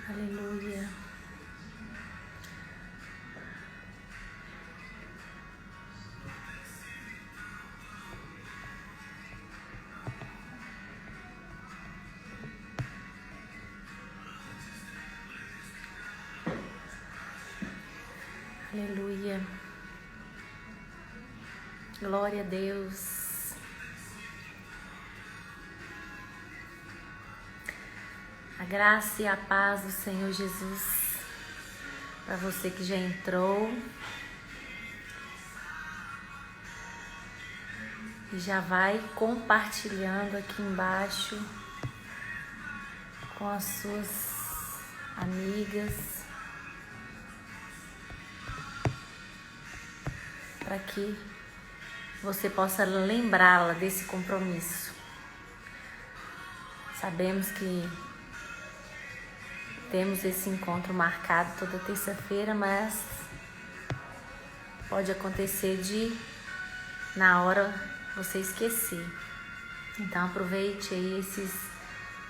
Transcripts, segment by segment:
Aleluia. Aleluia. Glória a Deus. A graça e a paz do Senhor Jesus para você que já entrou e já vai compartilhando aqui embaixo com as suas amigas, para que você possa lembrá-la desse compromisso. Sabemos que temos esse encontro marcado toda terça-feira, mas pode acontecer de, na hora, você esquecer. Então aproveite aí esses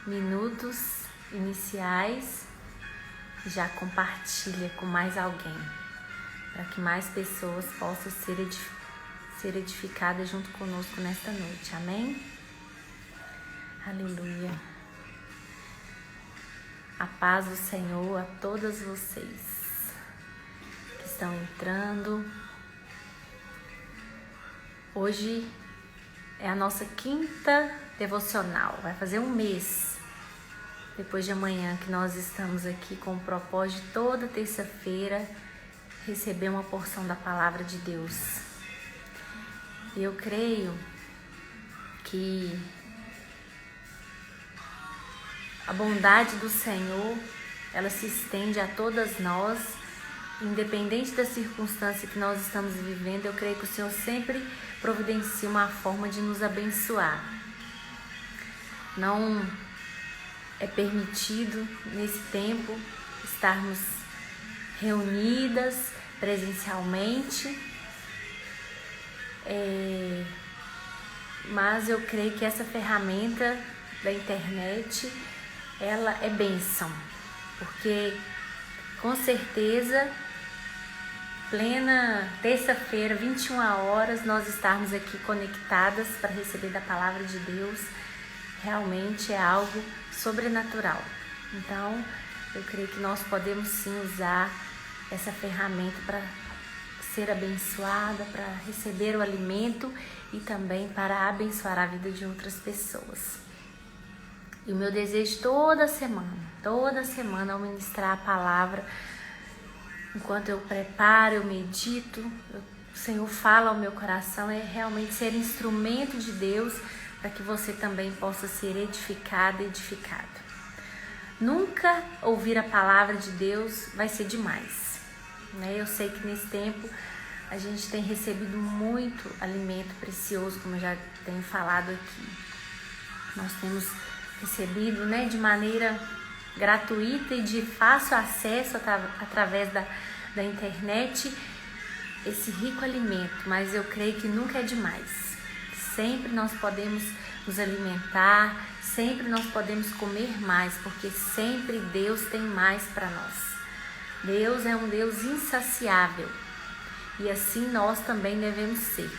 minutos iniciais e já compartilha com mais alguém, para que mais pessoas possam ser edificadas junto conosco nesta noite. Amém? Aleluia. A paz do Senhor a todas vocês que estão entrando. Hoje é a nossa quinta devocional. Vai fazer um mês depois de amanhã que nós estamos aqui com o propósito de toda terça-feira receber uma porção da palavra de Deus. E eu creio que a bondade do Senhor, ela se estende a todas nós, independente da circunstância que nós estamos vivendo. Eu creio que o Senhor sempre providencia uma forma de nos abençoar. Não é permitido nesse tempo estarmos reunidas presencialmente, mas eu creio que essa ferramenta da internet, ela é bênção, porque com certeza, plena terça-feira, 21 horas, nós estarmos aqui conectadas para receber da palavra de Deus, realmente é algo sobrenatural. Então, eu creio que nós podemos sim usar essa ferramenta para ser abençoada, para receber o alimento e também para abençoar a vida de outras pessoas. E o meu desejo toda semana ao ministrar a palavra, enquanto eu preparo, eu medito, o Senhor fala ao meu coração, é realmente ser instrumento de Deus para que você também possa ser edificado. Nunca ouvir a palavra de Deus vai ser demais, né? Eu sei que nesse tempo a gente tem recebido muito alimento precioso, como eu já tenho falado aqui. Nós temos recebido, né, de maneira gratuita e de fácil acesso através da internet esse rico alimento, mas eu creio que nunca é demais. Sempre nós podemos nos alimentar, sempre nós podemos comer mais, porque sempre Deus tem mais para nós. Deus é um Deus insaciável e assim nós também devemos ser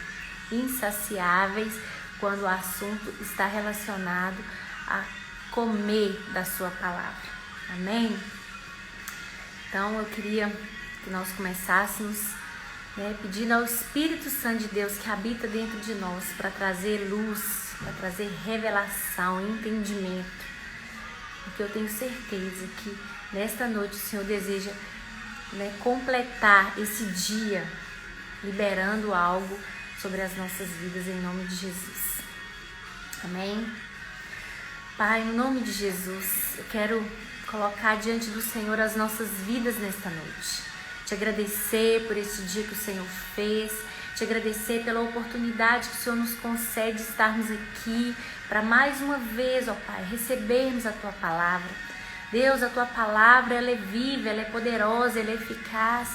insaciáveis quando o assunto está relacionado a comer da sua palavra. Amém? Então eu queria que nós começássemos, né, pedindo ao Espírito Santo de Deus que habita dentro de nós para trazer luz, para trazer revelação, entendimento. Porque eu tenho certeza que nesta noite o Senhor deseja, né, completar esse dia liberando algo sobre as nossas vidas em nome de Jesus. Amém? Pai, em nome de Jesus, eu quero colocar diante do Senhor as nossas vidas nesta noite. Te agradecer por esse dia que o Senhor fez, te agradecer pela oportunidade que o Senhor nos concede estarmos aqui para mais uma vez, ó Pai, recebermos a Tua palavra. Deus, a Tua palavra, ela é viva, ela é poderosa, ela é eficaz.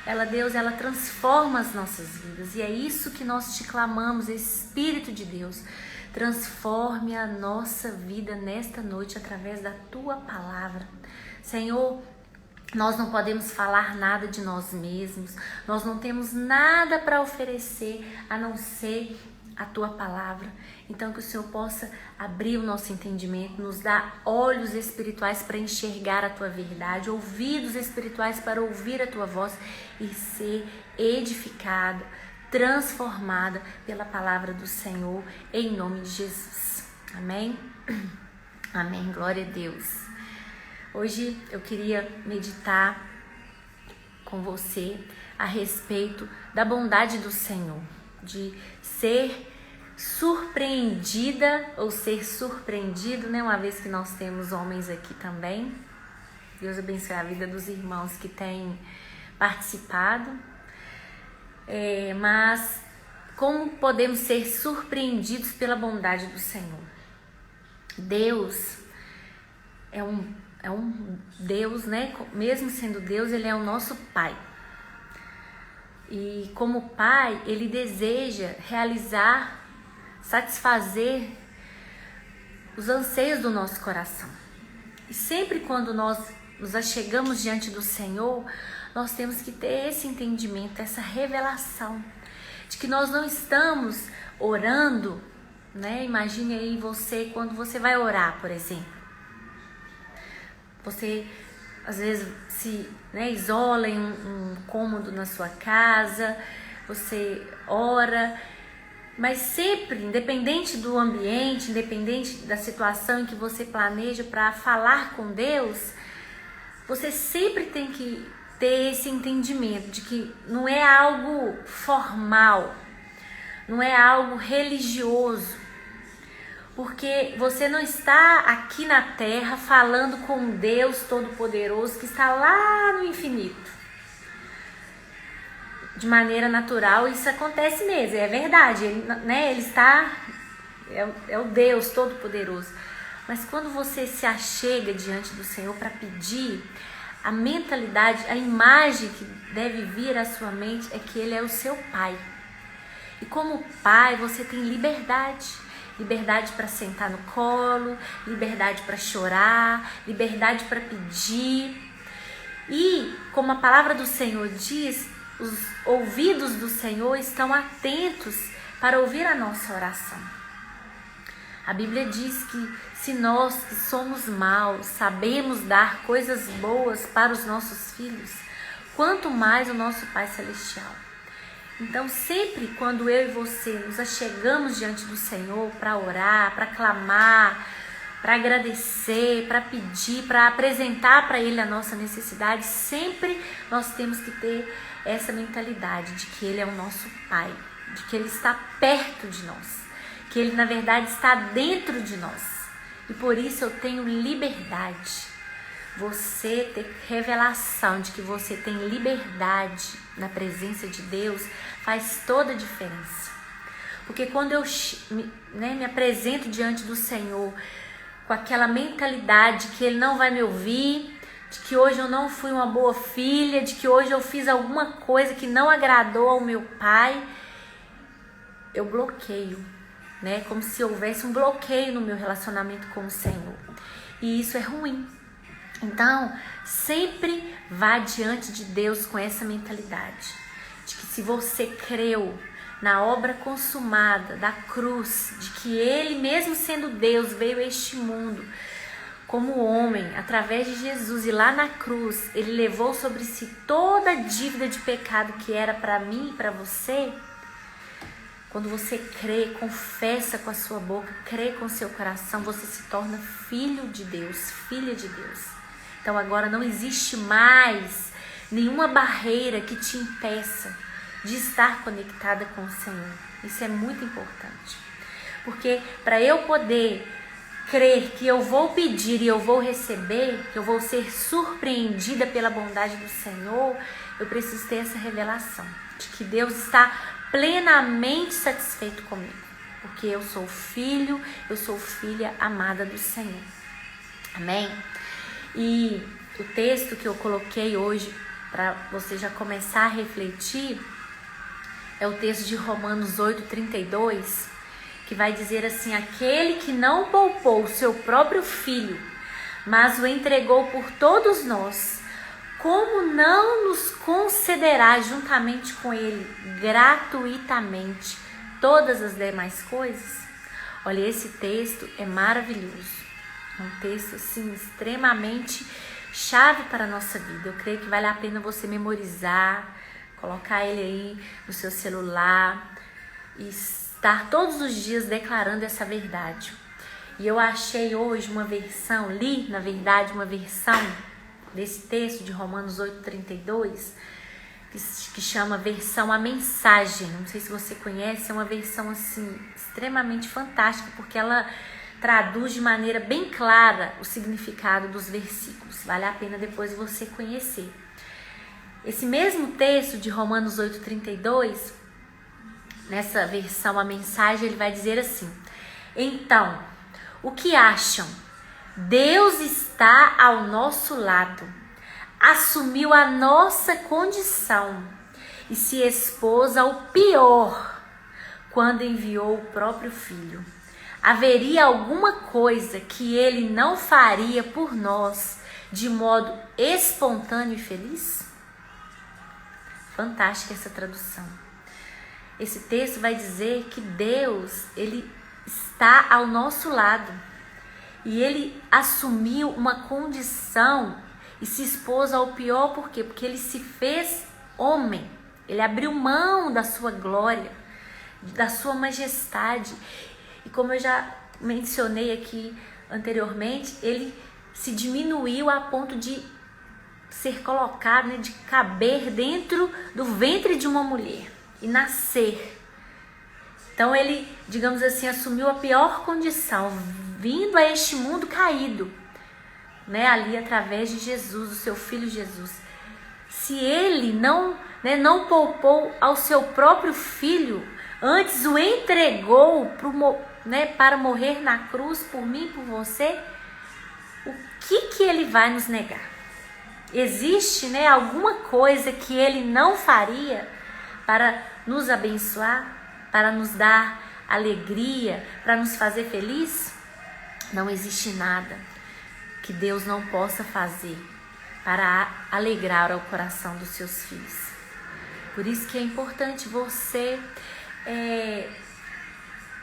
Ela, Deus, ela transforma as nossas vidas e é isso que nós te clamamos, Espírito de Deus. Transforme a nossa vida nesta noite através da Tua palavra. Senhor, nós não podemos falar nada de nós mesmos, nós não temos nada para oferecer a não ser a Tua palavra. Então que o Senhor possa abrir o nosso entendimento, nos dar olhos espirituais para enxergar a Tua verdade, ouvidos espirituais para ouvir a Tua voz e ser edificada, transformada pela palavra do Senhor, em nome de Jesus. Amém? Amém, glória a Deus. Hoje eu queria meditar com você a respeito da bondade do Senhor, de ser surpreendida ou ser surpreendido, né? Uma vez que nós temos homens aqui também. Deus abençoe a vida dos irmãos que têm participado. Mas como podemos ser surpreendidos pela bondade do Senhor? Deus é um Deus, né? Mesmo sendo Deus, Ele é o nosso Pai. E como Pai, Ele deseja realizar, satisfazer os anseios do nosso coração. E sempre quando nós nos achegamos diante do Senhor, nós temos que ter esse entendimento, essa revelação de que nós não estamos orando, né? Imagine aí você, quando você vai orar, por exemplo. Você às vezes se isola em um cômodo na sua casa, você ora, mas sempre, independente do ambiente, independente da situação em que você planeja para falar com Deus, você sempre tem que ter esse entendimento de que não é algo formal, não é algo religioso, porque você não está aqui na terra falando com um Deus Todo-Poderoso que está lá no infinito. De maneira natural, isso acontece mesmo, é verdade, ele está, é o Deus Todo-Poderoso. Mas quando você se achega diante do Senhor para pedir, a mentalidade, a imagem que deve vir à sua mente é que Ele é o seu Pai. E como Pai, você tem liberdade. Liberdade para sentar no colo, liberdade para chorar, liberdade para pedir. E, como a palavra do Senhor diz, os ouvidos do Senhor estão atentos para ouvir a nossa oração. A Bíblia diz que se nós que somos maus sabemos dar coisas boas para os nossos filhos, quanto mais o nosso Pai Celestial. Então, sempre quando eu e você nos achegamos diante do Senhor para orar, para clamar, para agradecer, para pedir, para apresentar para Ele a nossa necessidade, sempre nós temos que ter essa mentalidade de que Ele é o nosso Pai, de que Ele está perto de nós, que Ele na verdade está dentro de nós. E por isso eu tenho liberdade. Você ter revelação de que você tem liberdade na presença de Deus faz toda a diferença. Porque quando eu me apresento diante do Senhor com aquela mentalidade que Ele não vai me ouvir, de que hoje eu não fui uma boa filha, de que hoje eu fiz alguma coisa que não agradou ao meu Pai, eu bloqueio, né? Como se houvesse um bloqueio no meu relacionamento com o Senhor. E isso é ruim. Então, sempre vá diante de Deus com essa mentalidade, de que se você creu na obra consumada da cruz, de que Ele, mesmo sendo Deus, veio a este mundo como homem, através de Jesus, e lá na cruz, Ele levou sobre si toda a dívida de pecado que era para mim e para você. Quando você crê, confessa com a sua boca, crê com o seu coração, você se torna filho de Deus, filha de Deus. Então agora não existe mais nenhuma barreira que te impeça de estar conectada com o Senhor. Isso é muito importante. Porque para eu poder crer que eu vou pedir e eu vou receber, que eu vou ser surpreendida pela bondade do Senhor, eu preciso ter essa revelação de que Deus está plenamente satisfeito comigo. Porque eu sou filho, eu sou filha amada do Senhor. Amém? E o texto que eu coloquei hoje para você já começar a refletir é o texto de Romanos 8:32, que vai dizer assim: aquele que não poupou o seu próprio filho, mas o entregou por todos nós, como não nos concederá juntamente com ele gratuitamente todas as demais coisas? Olha, esse texto é maravilhoso. É um texto assim extremamente chave para a nossa vida. Eu creio que vale a pena você memorizar, colocar ele aí no seu celular e estar todos os dias declarando essa verdade. E eu achei hoje uma versão, na verdade, uma versão desse texto de Romanos 8:32, que chama versão A Mensagem. Não sei se você conhece, é uma versão assim extremamente fantástica, porque ela traduz de maneira bem clara o significado dos versículos. Vale a pena depois você conhecer. Esse mesmo texto de Romanos 8:32, nessa versão A Mensagem, ele vai dizer assim: então, o que acham? Deus está ao nosso lado, assumiu a nossa condição e se expôs ao pior quando enviou o próprio Filho. Haveria alguma coisa que ele não faria por nós de modo espontâneo e feliz? Fantástica essa tradução. Esse texto vai dizer que Deus, ele está ao nosso lado e ele assumiu uma condição e se expôs ao pior. Por quê? Porque ele se fez homem, ele abriu mão da sua glória, da sua majestade. E como eu já mencionei aqui anteriormente, ele se diminuiu a ponto de ser colocado, né, de caber dentro do ventre de uma mulher e nascer. Então ele, digamos assim, assumiu a pior condição, vindo a este mundo caído, né, ali através de Jesus, o seu Filho Jesus. Se ele não poupou ao seu próprio Filho, antes o entregou para morrer na cruz por mim e por você, o que ele vai nos negar? Existe, alguma coisa que ele não faria para nos abençoar, para nos dar alegria, para nos fazer feliz? Não existe nada que Deus não possa fazer para alegrar o coração dos seus filhos. Por isso que é importante você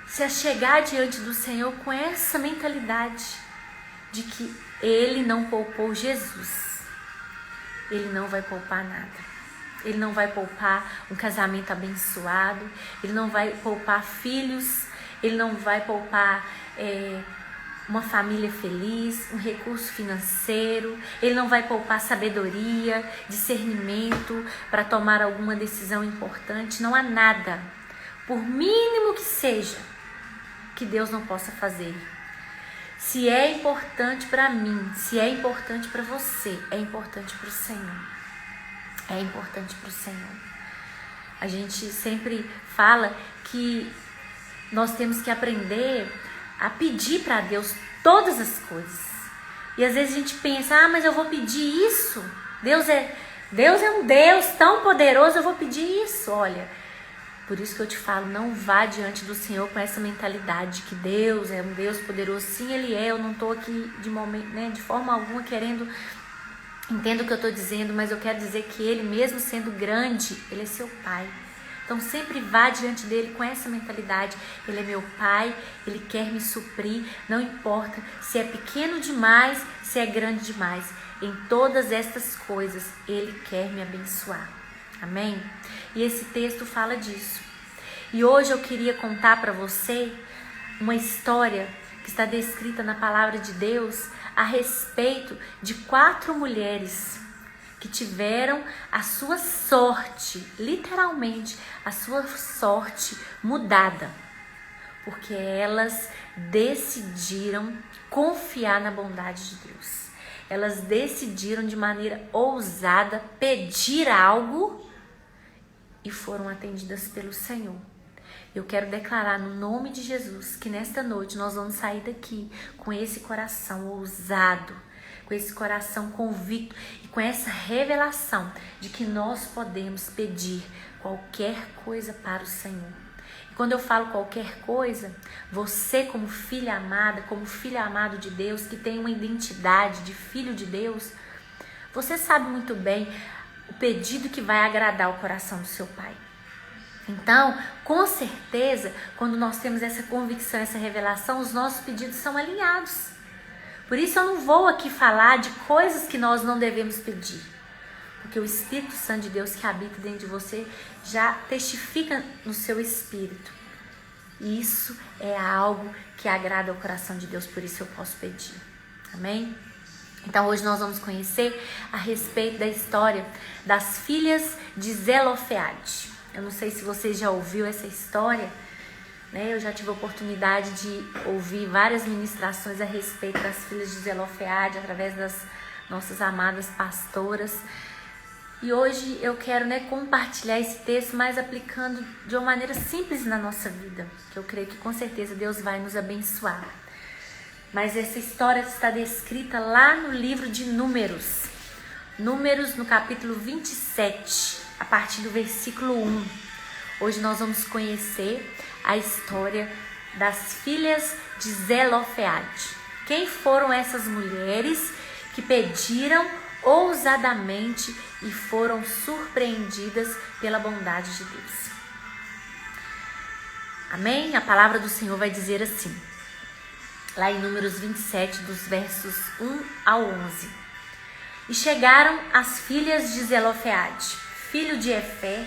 se achegar diante do Senhor com essa mentalidade de que Ele não poupou Jesus, Ele não vai poupar nada. Ele não vai poupar um casamento abençoado, Ele não vai poupar filhos, Ele não vai poupar uma família feliz, um recurso financeiro, Ele não vai poupar sabedoria, discernimento para tomar alguma decisão importante. Não há nada, por mínimo que seja, que Deus não possa fazer. Se é importante para mim, se é importante para você, é importante para o Senhor. É importante para o Senhor. A gente sempre fala que nós temos que aprender a pedir para Deus todas as coisas. E às vezes a gente pensa, mas eu vou pedir isso? Deus é um Deus tão poderoso, eu vou pedir isso. Olha, por isso que eu te falo, não vá diante do Senhor com essa mentalidade de que Deus é um Deus poderoso. Sim, Ele é. Eu não estou aqui de forma alguma querendo... Entendo o que eu estou dizendo, mas eu quero dizer que Ele, mesmo sendo grande, Ele é seu Pai. Então sempre vá diante dele com essa mentalidade. Ele é meu Pai, Ele quer me suprir. Não importa se é pequeno demais, se é grande demais. Em todas estas coisas, Ele quer me abençoar. Amém? E esse texto fala disso. E hoje eu queria contar para você uma história que está descrita na palavra de Deus a respeito de 4 mulheres que tiveram a sua sorte, literalmente, a sua sorte mudada, porque elas decidiram confiar na bondade de Deus. Elas decidiram de maneira ousada pedir algo e foram atendidas pelo Senhor. Eu quero declarar no nome de Jesus que nesta noite nós vamos sair daqui com esse coração ousado, com esse coração convicto e com essa revelação de que nós podemos pedir qualquer coisa para o Senhor. E quando eu falo qualquer coisa, você como filha amada, como filho amado de Deus, que tem uma identidade de filho de Deus, você sabe muito bem o pedido que vai agradar o coração do seu pai. Então, com certeza, quando nós temos essa convicção, essa revelação, os nossos pedidos são alinhados. Por isso eu não vou aqui falar de coisas que nós não devemos pedir. Porque o Espírito Santo de Deus que habita dentro de você já testifica no seu espírito. E isso é algo que agrada ao coração de Deus, por isso eu posso pedir. Amém? Então hoje nós vamos conhecer a respeito da história das filhas de Zelofeade. Eu não sei se você já ouviu essa história, né? Eu já tive a oportunidade de ouvir várias ministrações a respeito das filhas de Zelofeade através das nossas amadas pastoras. E hoje eu quero, compartilhar esse texto, mas aplicando de uma maneira simples na nossa vida, que eu creio que com certeza Deus vai nos abençoar. Mas essa história está descrita lá no livro de Números. Números no capítulo 27, a partir do versículo 1. Hoje nós vamos conhecer a história das filhas de Zelofeade. Quem foram essas mulheres que pediram ousadamente e foram surpreendidas pela bondade de Deus? Amém? A palavra do Senhor vai dizer assim, lá em Números 27, dos versos 1 ao 11. E chegaram as filhas de Zelofeade, filho de Efé,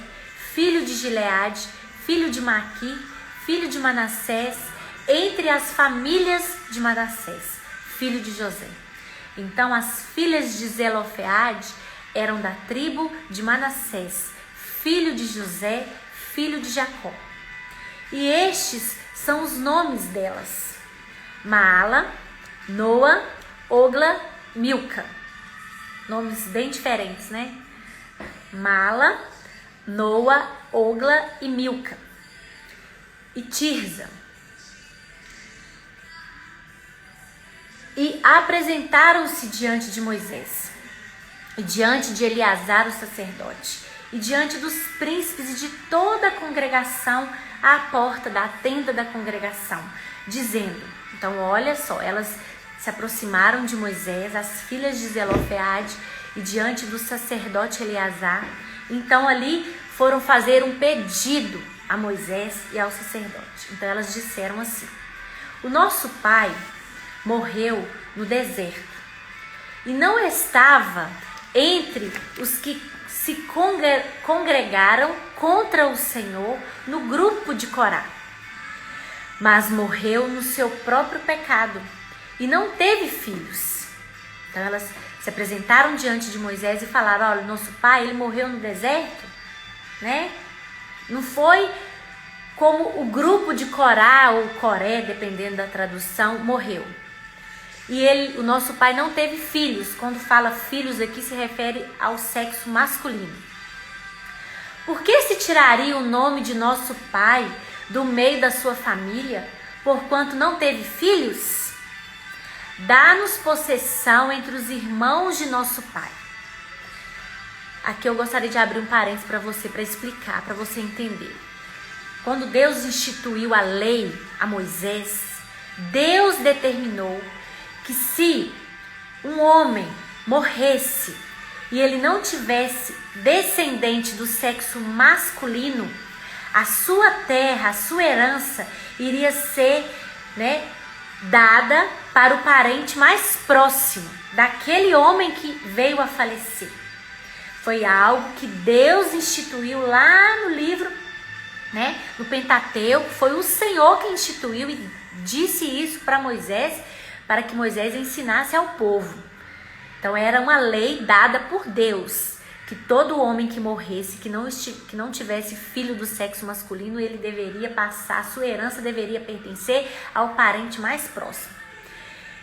filho de Gileade, filho de Maqui, filho de Manassés, entre as famílias de Manassés, filho de José. Então as filhas de Zelofeade eram da tribo de Manassés, filho de José, filho de Jacó. E estes são os nomes delas: Maala, Noa, Ogla, Milca. Nomes bem diferentes, né? Maala, Noa, Ogla e Milca. E Tirza. E apresentaram-se diante de Moisés, e diante de Eleazar o sacerdote, e diante dos príncipes e de toda a congregação à porta da tenda da congregação, dizendo, então olha só, elas se aproximaram de Moisés, as filhas de Zelofeade, e diante do sacerdote Eleazar, então ali foram fazer um pedido a Moisés e ao sacerdote. Então elas disseram assim: o nosso pai morreu no deserto e não estava entre os que se congregaram contra o Senhor no grupo de Corá, mas morreu no seu próprio pecado e não teve filhos. Então elas se apresentaram diante de Moisés e falaram: olha, nosso pai, ele morreu no deserto, né? Não foi como o grupo de Corá ou Coré, dependendo da tradução, morreu. E o nosso pai não teve filhos. Quando fala filhos aqui, se refere ao sexo masculino. Por que se tiraria o nome de nosso pai do meio da sua família, porquanto não teve filhos? Dá-nos possessão entre os irmãos de nosso pai. Aqui eu gostaria de abrir um parênteses para você, para explicar, para você entender. Quando Deus instituiu a lei a Moisés, Deus determinou que se um homem morresse e ele não tivesse descendente do sexo masculino, a sua terra, a sua herança iria ser, dada para o parente mais próximo daquele homem que veio a falecer. Foi algo que Deus instituiu lá no livro, no Pentateuco. Foi o Senhor que instituiu e disse isso para Moisés, para que Moisés ensinasse ao povo. Então era uma lei dada por Deus, que todo homem que morresse, que não tivesse filho do sexo masculino, ele deveria passar, sua herança deveria pertencer ao parente mais próximo.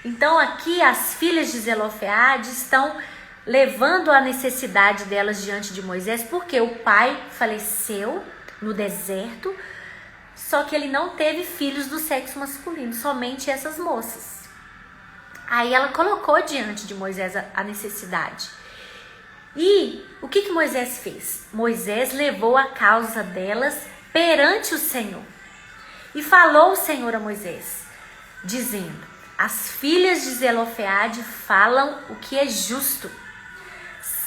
Então aqui as filhas de Zelofeade estão levando a necessidade delas diante de Moisés, porque o pai faleceu no deserto, só que ele não teve filhos do sexo masculino, somente essas moças. Aí ela colocou diante de Moisés a necessidade. E o que Moisés fez? Moisés levou a causa delas perante o Senhor. E falou o Senhor a Moisés, dizendo: as filhas de Zelofeade falam o que é justo.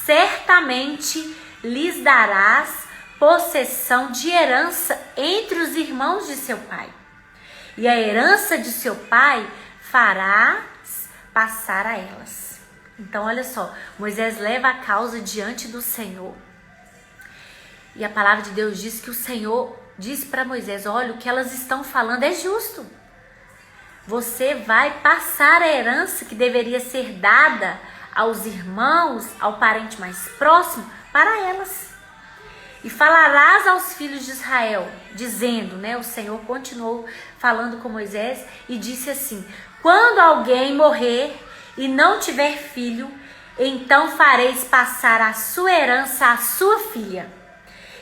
Certamente lhes darás possessão de herança entre os irmãos de seu pai. E a herança de seu pai farás passar a elas. Então, olha só, Moisés leva a causa diante do Senhor. E a palavra de Deus diz que o Senhor diz para Moisés: olha, o que elas estão falando é justo. Você vai passar a herança que deveria ser dada aos irmãos, ao parente mais próximo, para elas. E falarás aos filhos de Israel, dizendo, né? O Senhor continuou falando com Moisés e disse assim: quando alguém morrer e não tiver filho, então fareis passar a sua herança à sua filha.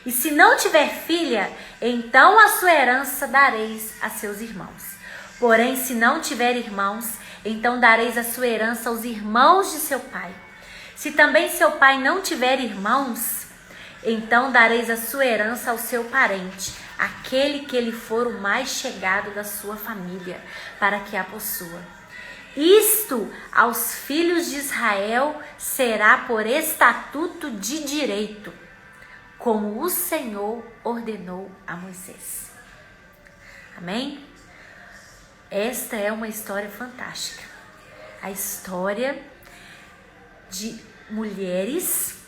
E se não tiver filha, então a sua herança dareis a seus irmãos. Porém, se não tiver irmãos, então dareis a sua herança aos irmãos de seu pai. Se também seu pai não tiver irmãos, então dareis a sua herança ao seu parente, aquele que lhe for o mais chegado da sua família, para que a possua. Isto aos filhos de Israel será por estatuto de direito, como o Senhor ordenou a Moisés. Amém? Esta é uma história fantástica. A história de mulheres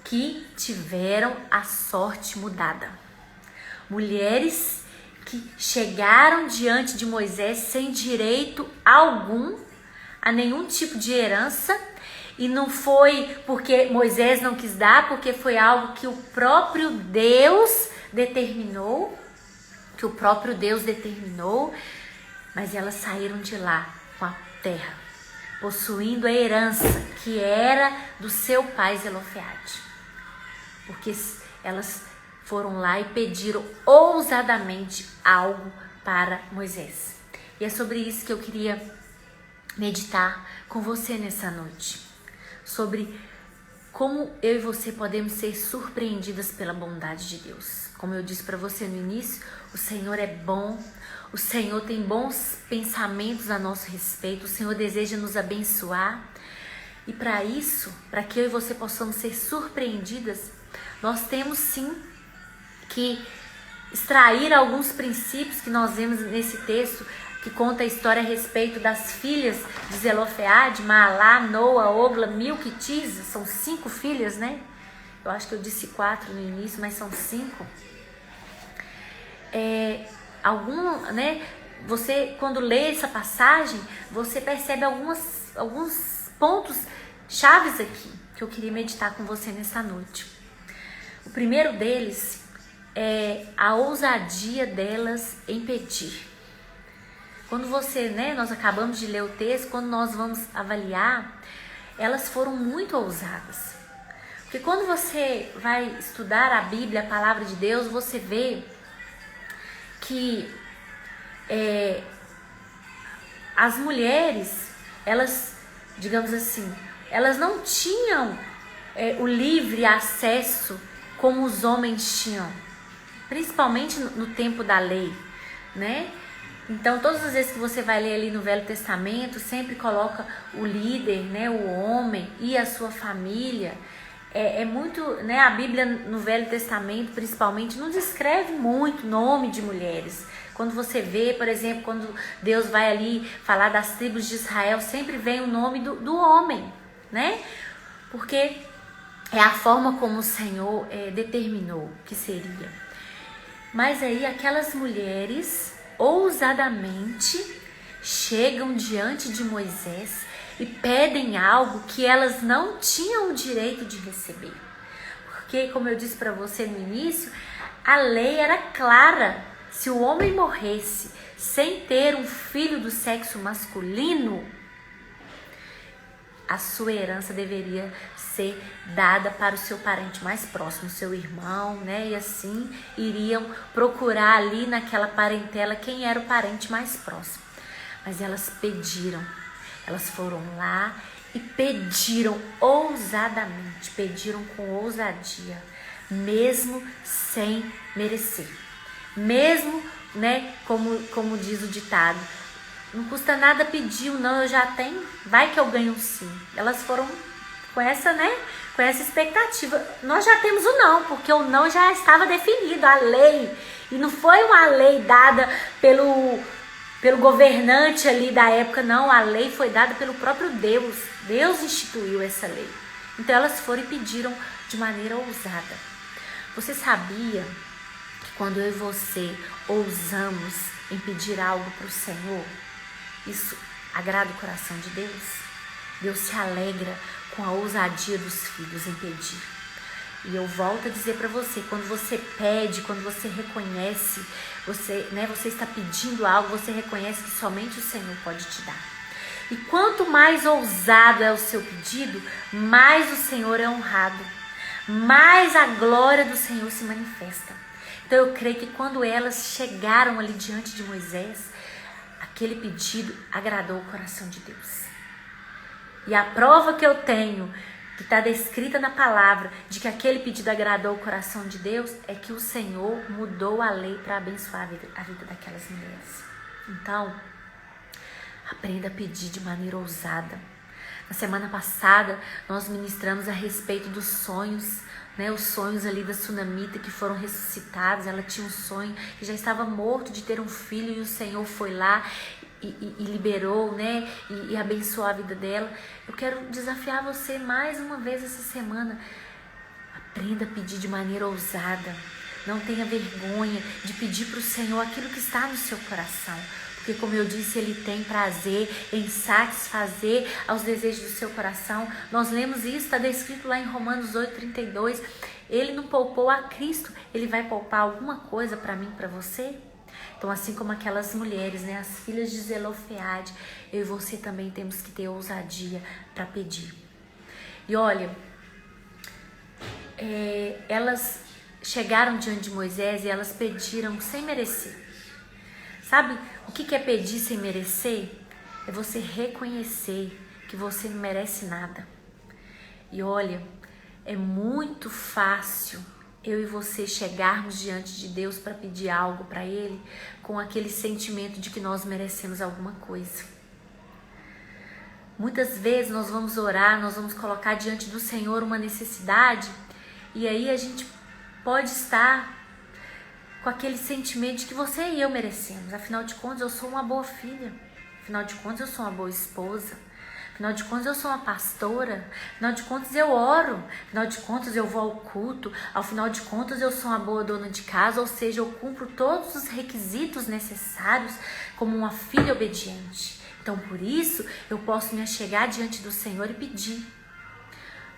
que tiveram a sorte mudada. Mulheres que chegaram diante de Moisés sem direito algum a nenhum tipo de herança. E não foi porque Moisés não quis dar, porque foi algo que o próprio Deus determinou. Mas elas saíram de lá com a terra, possuindo a herança que era do seu pai Zelofeade. Porque elas foram lá e pediram ousadamente algo para Moisés. E é sobre isso que eu queria meditar com você nessa noite. Sobre como eu e você podemos ser surpreendidas pela bondade de Deus. Como eu disse para você no início, o Senhor é bom, o Senhor tem bons pensamentos a nosso respeito, o Senhor deseja nos abençoar. E para isso, para que eu e você possamos ser surpreendidas, nós temos sim que extrair alguns princípios que nós vemos nesse texto, que conta a história a respeito das filhas de Zelofeade, Maalá, Noa, Ogla, Milca e Tirza. São 5 filhas, né? Eu acho que eu disse 4 no início, mas são 5. Né? Você, quando lê essa passagem, você percebe alguns pontos chaves aqui, que eu queria meditar com você nessa noite. O primeiro deles é a ousadia delas em pedir. Quando você, né, nós acabamos de ler o texto, quando nós vamos avaliar, elas foram muito ousadas. Porque quando você vai estudar a Bíblia, a palavra de Deus, você vê que as mulheres, elas, digamos assim, elas não tinham o livre acesso como os homens tinham, principalmente no tempo da lei, né? Então, todas as vezes que você vai ler ali no Velho Testamento, sempre coloca o líder, né, o homem e a sua família. É muito, né, a Bíblia no Velho Testamento, principalmente, não descreve muito nome de mulheres. Quando você vê, por exemplo, quando Deus vai ali falar das tribos de Israel, sempre vem o nome do homem, né? Porque é a forma como o Senhor determinou que seria. Mas aí aquelas mulheres ousadamente chegam diante de Moisés e pedem algo que elas não tinham o direito de receber. Porque, como eu disse para você no início, a lei era clara. Se o homem morresse sem ter um filho do sexo masculino, a sua herança deveria ser dada para o seu parente mais próximo, seu irmão, né? E assim iriam procurar ali naquela parentela quem era o parente mais próximo. Mas elas pediram, elas foram lá e pediram ousadamente, pediram com ousadia. mesmo sem merecer. Mesmo, né, como diz o ditado, não custa nada pedir um não, eu já tenho, vai que eu ganho um sim. Elas foram com essa, né, com essa expectativa. Nós já temos o não, porque o não já estava definido, a lei. E não foi uma lei dada pelo governante ali da época, não. A lei foi dada pelo próprio Deus. Deus instituiu essa lei. Então elas foram e pediram de maneira ousada. Você sabia que quando eu e você ousamos em pedir algo para o Senhor, isso agrada o coração de Deus? Deus se alegra com a ousadia dos filhos em pedir. E eu volto a dizer para você, quando você pede, quando você reconhece, você está pedindo algo, você reconhece que somente o Senhor pode te dar. E quanto mais ousado é o seu pedido, mais o Senhor é honrado, mais a glória do Senhor se manifesta. Então eu creio que quando elas chegaram ali diante de Moisés, aquele pedido agradou o coração de Deus. E a prova que eu tenho, que está descrita na palavra, de que aquele pedido agradou o coração de Deus, é que o Senhor mudou a lei para abençoar a vida daquelas mulheres. Então, aprenda a pedir de maneira ousada. Na semana passada, nós ministramos a respeito dos sonhos, né? Os sonhos ali da sunamita que foram ressuscitados. Ela tinha um sonho que já estava morto de ter um filho, e o Senhor foi lá e liberou, né? E abençoou a vida dela. Eu quero desafiar você mais uma vez essa semana. Aprenda a pedir de maneira ousada. Não tenha vergonha de pedir para o Senhor aquilo que está no seu coração. Porque, como eu disse, Ele tem prazer em satisfazer aos desejos do seu coração. Nós lemos isso, está descrito lá em Romanos 8:32. Ele não poupou a Cristo. Ele vai poupar alguma coisa para mim, para você? Então, assim como aquelas mulheres, né, as filhas de Zelofeade, eu e você também temos que ter ousadia para pedir. E olha, elas chegaram diante de Moisés e elas pediram sem merecer. Sabe o que é pedir sem merecer? É você reconhecer que você não merece nada. E olha, é muito fácil eu e você chegarmos diante de Deus para pedir algo para Ele com aquele sentimento de que nós merecemos alguma coisa. Muitas vezes nós vamos orar, nós vamos colocar diante do Senhor uma necessidade, e aí a gente pode estar com aquele sentimento de que você e eu merecemos. Afinal de contas, eu sou uma boa filha. Afinal de contas, eu sou uma boa esposa. Afinal de contas, eu sou uma pastora. Afinal de contas, eu oro. Afinal de contas, eu vou ao culto. Afinal de contas, eu sou uma boa dona de casa. Ou seja, eu cumpro todos os requisitos necessários como uma filha obediente. Então, por isso, eu posso me achegar diante do Senhor e pedir.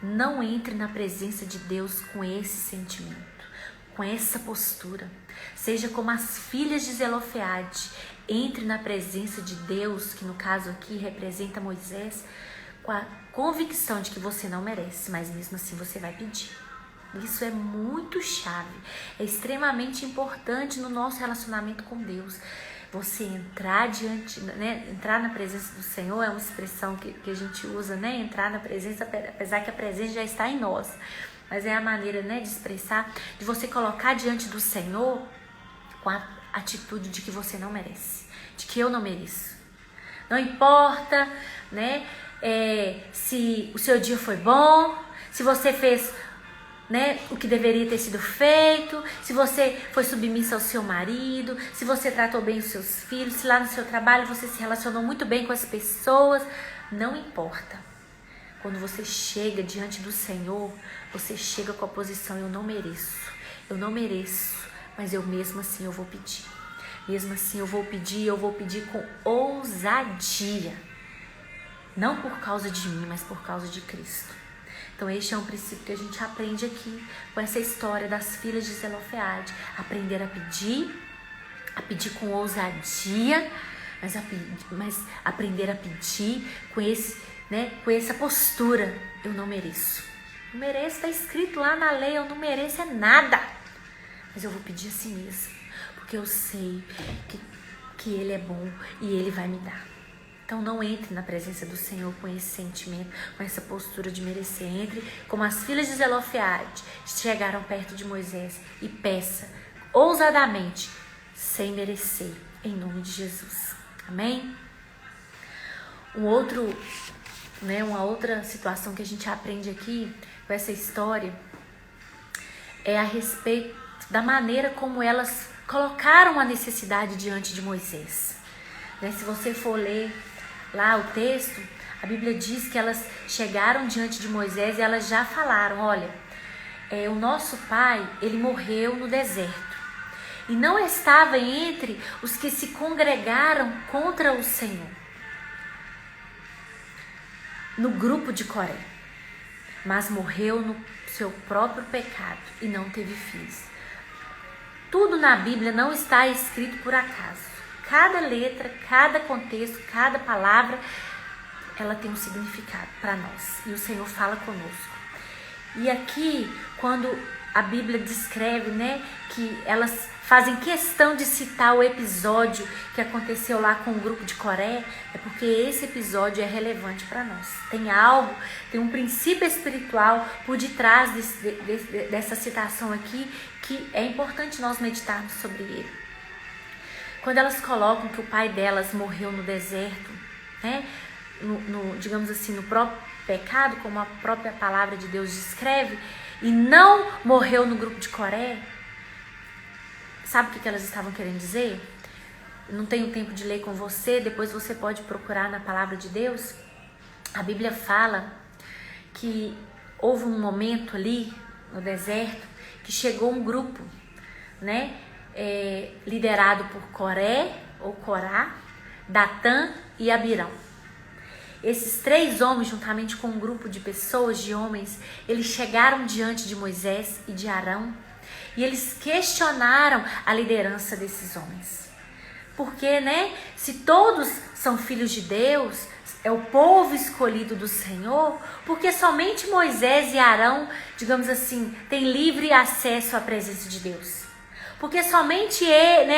Não entre na presença de Deus com esse sentimento, com essa postura. Seja como as filhas de Zelofeade. Entre na presença de Deus, que no caso aqui representa Moisés, com a convicção de que você não merece, mas mesmo assim você vai pedir. Isso é muito chave, é extremamente importante no nosso relacionamento com Deus. Você entrar diante, né? Entrar na presença do Senhor é uma expressão que a gente usa, né? Entrar na presença, apesar que a presença já está em nós. Mas é a maneira, né, de expressar, de você colocar diante do Senhor com a atitude de que você não merece, de que eu não mereço. Não importa, né, se o seu dia foi bom, se você fez, né, o que deveria ter sido feito, se você foi submissa ao seu marido, se você tratou bem os seus filhos, se lá no seu trabalho você se relacionou muito bem com as pessoas. Não importa. Quando você chega diante do Senhor, você chega com a posição: eu não mereço, mas eu mesmo assim eu vou pedir. Mesmo assim eu vou pedir com ousadia. Não por causa de mim, mas por causa de Cristo. Então este é um princípio que a gente aprende aqui com essa história das filhas de Zelofeade. Aprender a pedir com ousadia, mas aprender a pedir com com essa postura: eu não mereço. Não mereço, está escrito lá na lei, eu não mereço nada. Mas eu vou pedir assim mesmo, porque eu sei que Ele é bom e Ele vai me dar. Então não entre na presença do Senhor com esse sentimento, com essa postura de merecer. Entre como as filhas de Zelofeade chegaram perto de Moisés e peça ousadamente, sem merecer, em nome de Jesus. Amém? Uma outra situação que a gente aprende aqui com essa história é a respeito da maneira como elas colocaram a necessidade diante de Moisés. Se você for ler lá o texto, a Bíblia diz que elas chegaram diante de Moisés e elas já falaram, olha, o nosso pai, ele morreu no deserto e não estava entre os que se congregaram contra o Senhor, no grupo de Coré, mas morreu no seu próprio pecado e não teve filhos. Tudo na Bíblia não está escrito por acaso. Cada letra, cada contexto, cada palavra, ela tem um significado para nós. E o Senhor fala conosco. E aqui, quando a Bíblia descreve, que elas fazem questão de citar o episódio que aconteceu lá com o grupo de Coré, é porque esse episódio é relevante para nós. Tem um princípio espiritual por detrás dessa citação aqui, que é importante nós meditarmos sobre ele. Quando elas colocam que o pai delas morreu no deserto, digamos assim, no próprio pecado, como a própria palavra de Deus descreve, e não morreu no grupo de Coré, sabe o que elas estavam querendo dizer? Não tenho tempo de ler com você, depois você pode procurar na palavra de Deus. A Bíblia fala que houve um momento ali no deserto que chegou um grupo, liderado por Coré ou Corá, Datã e Abirão. Esses 3 homens, juntamente com um grupo de pessoas, de homens, eles chegaram diante de Moisés e de Arão e eles questionaram a liderança desses homens. Porque, se todos são filhos de Deus, é o povo escolhido do Senhor, porque somente Moisés e Arão, digamos assim, têm livre acesso à presença de Deus. Porque somente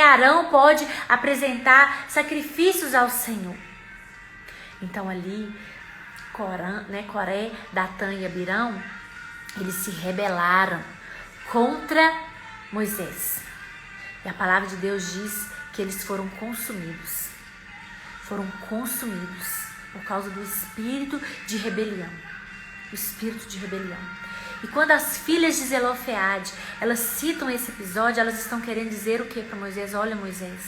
Arão pode apresentar sacrifícios ao Senhor. Então ali, Coré, Datã e Abirão, eles se rebelaram contra Moisés. E a palavra de Deus diz que eles foram consumidos. Foram consumidos por causa do espírito de rebelião. O espírito de rebelião. E quando as filhas de Zelofeade, elas citam esse episódio, elas estão querendo dizer o que para Moisés? Olha, Moisés,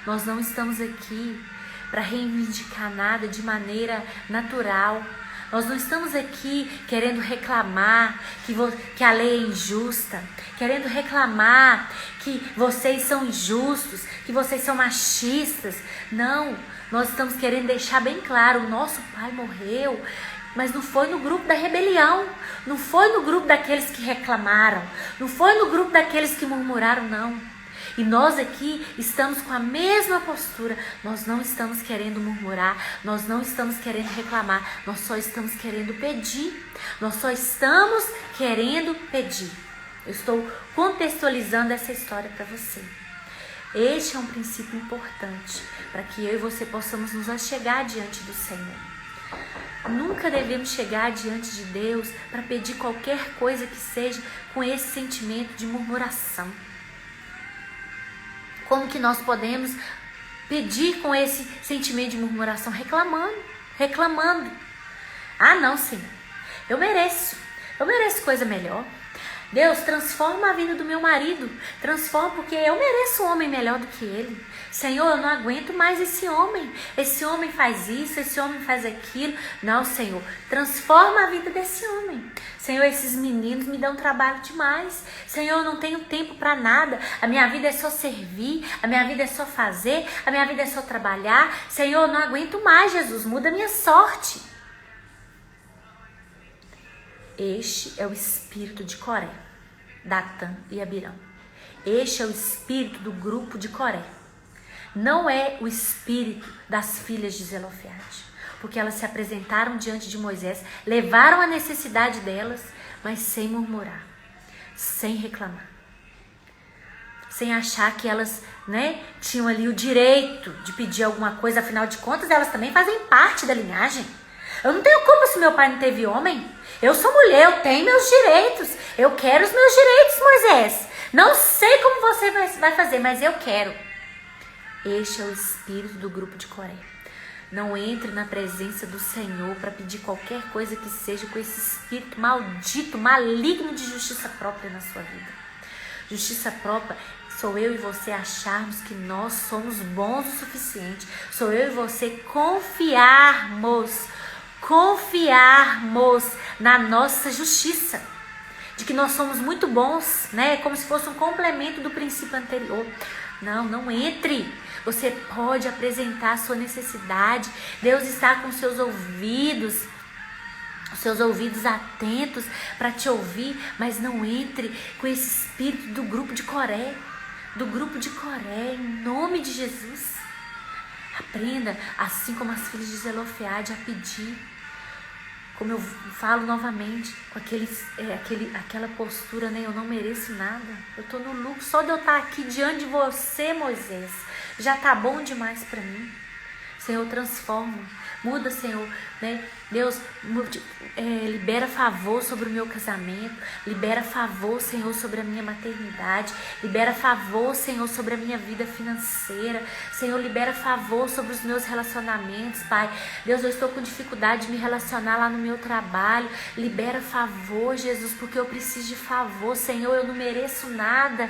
nós não estamos aqui para reivindicar nada de maneira natural. Nós não estamos aqui querendo reclamar que a lei é injusta, querendo reclamar que vocês são injustos, que vocês são machistas. Não, nós estamos querendo deixar bem claro, o nosso pai morreu, mas não foi no grupo da rebelião, não foi no grupo daqueles que reclamaram, não foi no grupo daqueles que murmuraram, não. E nós aqui estamos com a mesma postura, nós não estamos querendo murmurar, nós não estamos querendo reclamar, nós só estamos querendo pedir, nós só estamos querendo pedir. Eu estou contextualizando essa história para você. Este é um princípio importante para que eu e você possamos nos achegar diante do Senhor. Nunca devemos chegar diante de Deus para pedir qualquer coisa que seja com esse sentimento de murmuração. Como que nós podemos pedir com esse sentimento de murmuração? Reclamando. Ah, não, Senhor, eu mereço coisa melhor. Deus, transforma a vida do meu marido, transforma, porque eu mereço um homem melhor do que ele. Senhor, eu não aguento mais esse homem faz isso, esse homem faz aquilo. Não, Senhor, transforma a vida desse homem. Senhor, esses meninos me dão trabalho demais. Senhor, eu não tenho tempo para nada, a minha vida é só servir, a minha vida é só fazer, a minha vida é só trabalhar. Senhor, eu não aguento mais, Jesus, muda a minha sorte. Este é o espírito de Coré, Datã e Abirão. Este é o espírito do grupo de Coré. Não é o espírito das filhas de Zelofeade, porque elas se apresentaram diante de Moisés, levaram a necessidade delas, mas sem murmurar, sem reclamar. sem achar que elas, né, tinham ali o direito de pedir alguma coisa, afinal de contas elas também fazem parte da linhagem. Eu não tenho culpa se meu pai não teve homem. Eu sou mulher, eu tenho meus direitos. Eu quero os meus direitos, Moisés. Não sei como você vai fazer, mas eu quero. Este é o espírito do grupo de Coré. Não entre na presença do Senhor para pedir qualquer coisa que seja com esse espírito maldito, maligno de justiça própria na sua vida. Justiça própria sou eu e você acharmos que nós somos bons o suficiente. Sou eu e você confiarmos na nossa justiça. De que nós somos muito bons, né? Como se fosse um complemento do princípio anterior. Não entre. Você pode apresentar a sua necessidade. Deus está com seus ouvidos atentos para te ouvir, mas não entre com esse espírito do grupo de Coré. Do grupo de Coré, em nome de Jesus. Aprenda, assim como as filhas de Zelofeade, a pedir. Como eu falo novamente, com aquela postura, né? Eu não mereço nada. Eu estou no lucro. Só de eu estar aqui diante de você, Moisés, já está bom demais para mim. Senhor, transforma. Muda, Senhor, né? Deus, libera favor sobre o meu casamento. Libera favor, Senhor, sobre a minha maternidade. Libera favor, Senhor, sobre a minha vida financeira. Senhor, libera favor sobre os meus relacionamentos, Pai. Deus, eu estou com dificuldade de me relacionar lá no meu trabalho. Libera favor, Jesus, porque eu preciso de favor. Senhor, eu não mereço nada.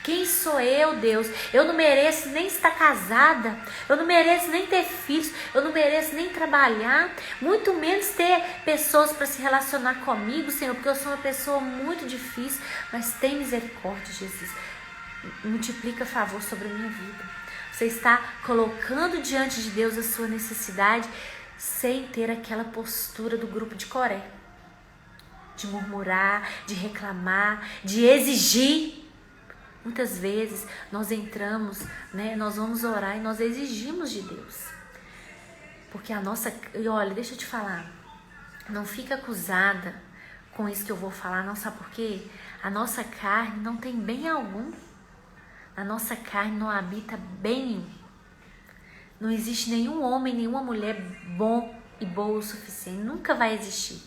Quem sou eu, Deus? Eu não mereço nem estar casada. Eu não mereço nem ter filhos. Eu não mereço nem trabalhar. Muito menos ter pessoas para se relacionar comigo, Senhor, porque eu sou uma pessoa muito difícil. Mas tem misericórdia, Jesus. Multiplica favor sobre a minha vida. Você está colocando diante de Deus a sua necessidade sem ter aquela postura do grupo de Coré. De murmurar, de reclamar, de exigir. Muitas vezes nós entramos, né? Nós vamos orar e nós exigimos de Deus. Porque a nossa... E olha, deixa eu te falar. Não fica acusada com isso que eu vou falar. Não, sabe por quê? A nossa carne não tem bem algum. A nossa carne não habita bem. Não existe nenhum homem, nenhuma mulher bom e boa o suficiente. Nunca vai existir.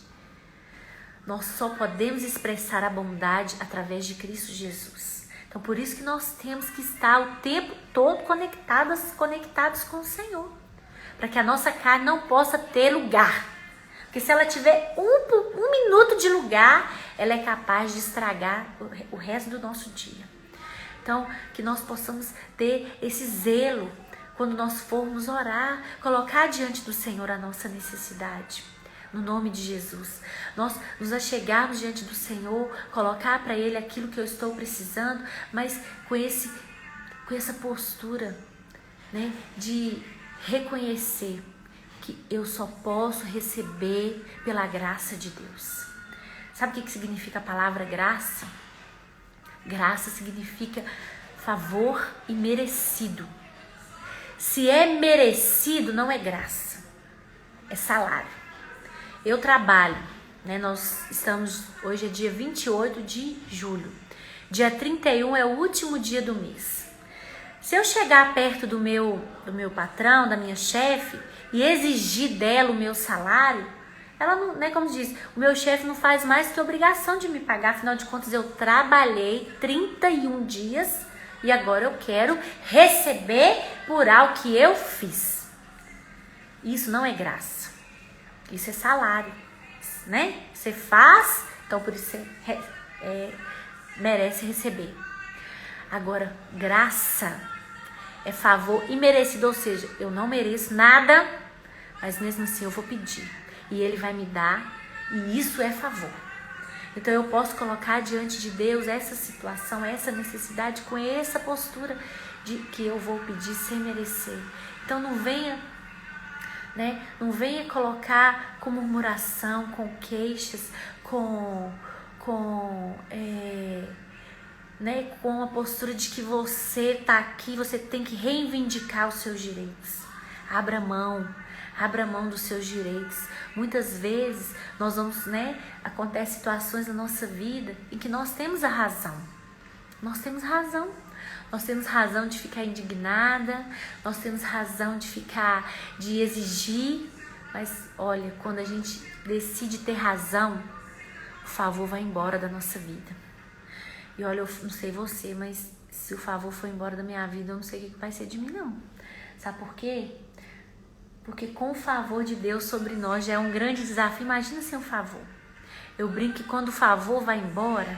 Nós só podemos expressar a bondade através de Cristo Jesus. Então, por isso que nós temos que estar o tempo todo conectados com o Senhor. Para que a nossa carne não possa ter lugar. Porque se ela tiver um minuto de lugar, ela é capaz de estragar o resto do nosso dia. Então, que nós possamos ter esse zelo quando nós formos orar, colocar diante do Senhor a nossa necessidade. No nome de Jesus. Nós nos achegarmos diante do Senhor, colocar para Ele aquilo que eu estou precisando, mas com essa postura, né, de reconhecer que eu só posso receber pela graça de Deus. Sabe o que significa a palavra graça? Graça significa favor imerecido. Se é merecido, não é graça, é salário. Eu trabalho, né? Nós estamos, hoje é dia 28 de julho. Dia 31 é o último dia do mês. Se eu chegar perto do meu patrão, da minha chefe, e exigir dela o meu salário, ela não, né, como diz, o meu chefe não faz mais que obrigação de me pagar. Afinal de contas, eu trabalhei 31 dias e agora eu quero receber por algo que eu fiz. Isso não é graça. Isso é salário, né? Você faz, então por isso você merece receber. Agora, graça é favor imerecido, ou seja, eu não mereço nada, mas mesmo assim eu vou pedir. E Ele vai me dar, e isso é favor. Então eu posso colocar diante de Deus essa situação, essa necessidade, com essa postura de que eu vou pedir sem merecer. Então não venha... né? Não venha colocar com murmuração, com queixas, com a postura de que você está aqui, você tem que reivindicar os seus direitos. Abra mão dos seus direitos. Muitas vezes nós vamos, né? Acontecem situações na nossa vida em que nós temos a razão. Nós temos razão. nós temos razão de ficar indignada, nós temos razão de exigir, mas olha, quando a gente decide ter razão, o favor vai embora da nossa vida. E olha, eu não sei você, mas se o favor for embora da minha vida, eu não sei o que vai ser de mim, não. Sabe por quê? Porque com o favor de Deus sobre nós já é um grande desafio. Imagina sem um favor. Eu brinco que quando o favor vai embora,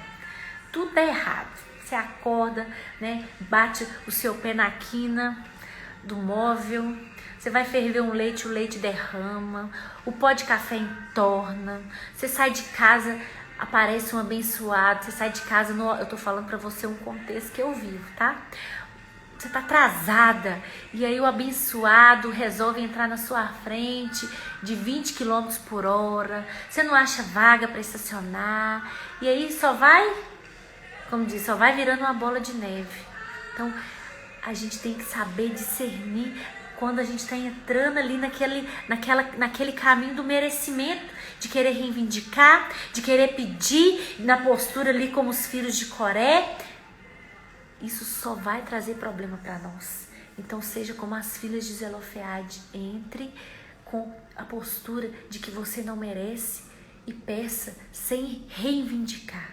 tudo dá errado. Você acorda, né? Bate o seu pé na quina do móvel. Você vai ferver um leite, o leite derrama. O pó de café entorna. Você sai de casa, aparece um abençoado. Você sai de casa, eu tô falando pra você um contexto que eu vivo, tá? Você tá atrasada e aí o abençoado resolve entrar na sua frente de 20 km por hora. Você não acha vaga para estacionar e aí só vai, como diz, só vai virando uma bola de neve. Então a gente tem que saber discernir quando a gente está entrando ali naquele caminho do merecimento, de querer reivindicar, de querer pedir na postura ali como os filhos de Coré. Isso só vai trazer problema para nós. Então seja como as filhas de Zelofeade, entre com a postura de que você não merece e peça sem reivindicar.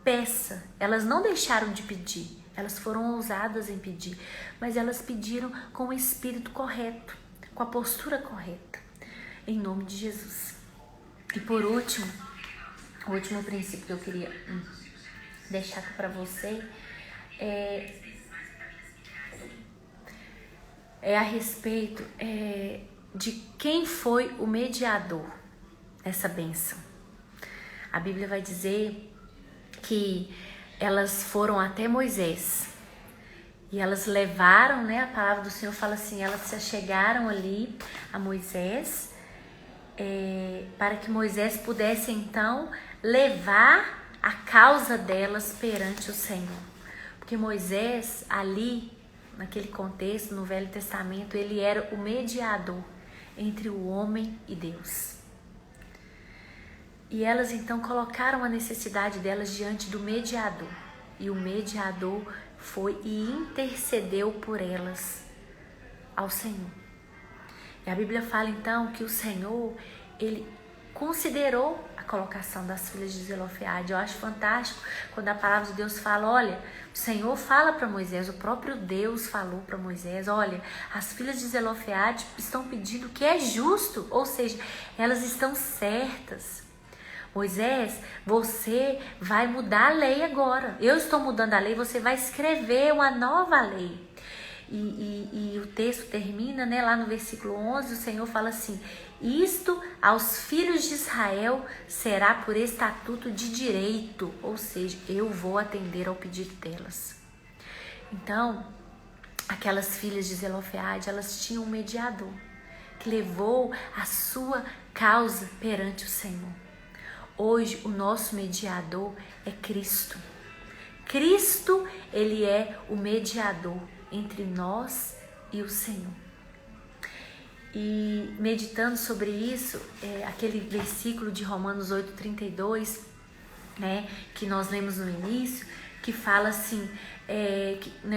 Peça. Elas não deixaram de pedir, elas foram ousadas em pedir, mas elas pediram com o espírito correto, com a postura correta, em nome de Jesus. E por último, o último princípio que eu queria deixar aqui para você é a respeito de quem foi o mediador dessa bênção. A Bíblia vai dizer que elas foram até Moisés e elas levaram, né, a palavra do Senhor fala assim, elas se achegaram ali a Moisés para que Moisés pudesse então levar a causa delas perante o Senhor. Porque Moisés, ali, naquele contexto, no Velho Testamento, ele era o mediador entre o homem e Deus. E elas, então, colocaram a necessidade delas diante do mediador. E o mediador foi e intercedeu por elas ao Senhor. E a Bíblia fala, então, que o Senhor, ele considerou a colocação das filhas de Zelofeade. Eu acho fantástico quando a palavra de Deus fala, olha, o Senhor fala para Moisés, o próprio Deus falou para Moisés, olha, as filhas de Zelofeade estão pedindo o que é justo, ou seja, elas estão certas. Moisés, você vai mudar a lei agora. Eu estou mudando a lei, você vai escrever uma nova lei. E o texto termina, né, lá no versículo 11, o Senhor fala assim, isto aos filhos de Israel será por estatuto de direito, ou seja, eu vou atender ao pedido delas. Então, aquelas filhas de Zelofeade, elas tinham um mediador que levou a sua causa perante o Senhor. Hoje, o nosso mediador é Cristo. Cristo, ele é o mediador entre nós e o Senhor. E meditando sobre isso, aquele versículo de Romanos 8:32, né, que nós lemos no início, que fala assim,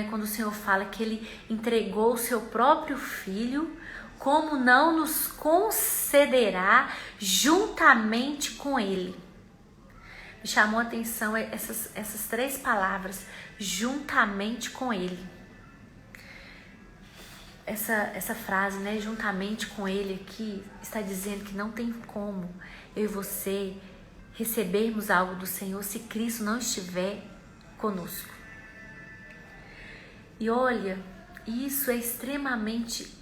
quando o Senhor fala que ele entregou o seu próprio Filho, como não nos concederá juntamente com ele? Me chamou a atenção essas três palavras, juntamente com ele. Essa frase, né, juntamente com ele aqui, está dizendo que não tem como eu e você recebermos algo do Senhor se Cristo não estiver conosco. E olha, isso é extremamente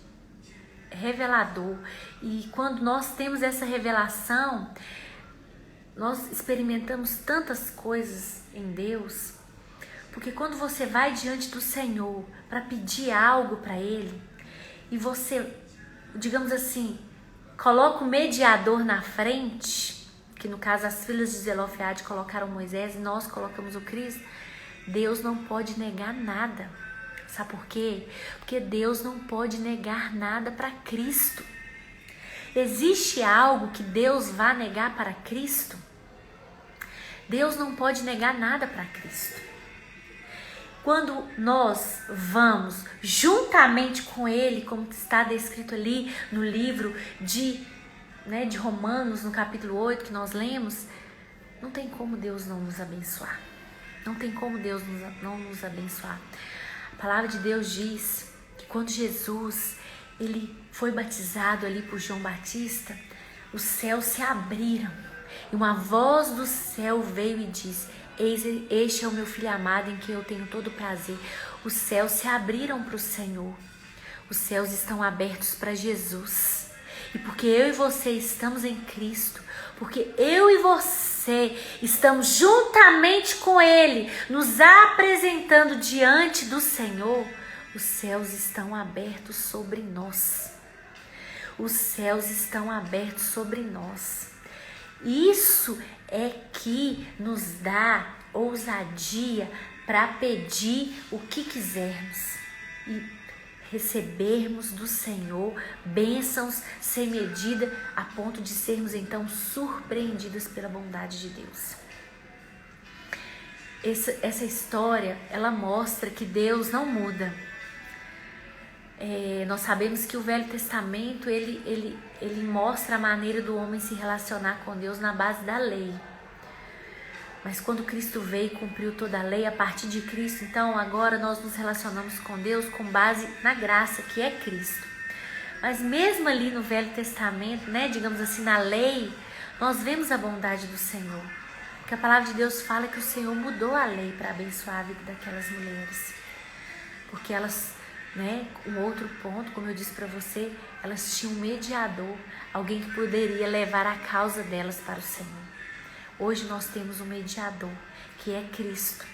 revelador. E quando nós temos essa revelação, nós experimentamos tantas coisas em Deus. Porque quando você vai diante do Senhor para pedir algo para Ele, e você, digamos assim, coloca o mediador na frente, que no caso as filhas de Zelofeade colocaram Moisés e nós colocamos o Cristo, Deus não pode negar nada. Sabe por quê? Porque Deus não pode negar nada para Cristo. Existe algo que Deus vá negar para Cristo? Deus não pode negar nada para Cristo. quando nós vamos juntamente com Ele, como está descrito ali no livro de Romanos, no capítulo 8 que nós lemos, não tem como Deus não nos abençoar. Não tem como Deus não nos abençoar. A palavra de Deus diz que quando Jesus ele foi batizado ali por João Batista, os céus se abriram e uma voz do céu veio e disse: Eis, este é o meu filho amado em quem eu tenho todo prazer. Os céus se abriram para o Senhor. Os céus estão abertos para Jesus. E porque eu e você estamos em Cristo, porque eu e você estamos juntamente com Ele, nos apresentando diante do Senhor, os céus estão abertos sobre nós. Os céus estão abertos sobre nós. Isso é que nos dá ousadia para pedir o que quisermos e recebermos do Senhor bênçãos sem medida, a ponto de sermos então surpreendidas pela bondade de Deus. Essa história, ela mostra que Deus não muda. Nós sabemos que o Velho Testamento ele mostra a maneira do homem se relacionar com Deus na base da lei. Mas quando Cristo veio e cumpriu toda a lei, a partir de Cristo, então agora nós nos relacionamos com Deus com base na graça, que é Cristo. Mas mesmo ali no Velho Testamento, digamos assim, na lei, nós vemos a bondade do Senhor. Porque a palavra de Deus fala que o Senhor mudou a lei para abençoar a vida daquelas mulheres. Porque elas, um outro ponto, como eu disse para você, elas tinham um mediador, alguém que poderia levar a causa delas para o Senhor. Hoje nós temos um mediador, que é Cristo.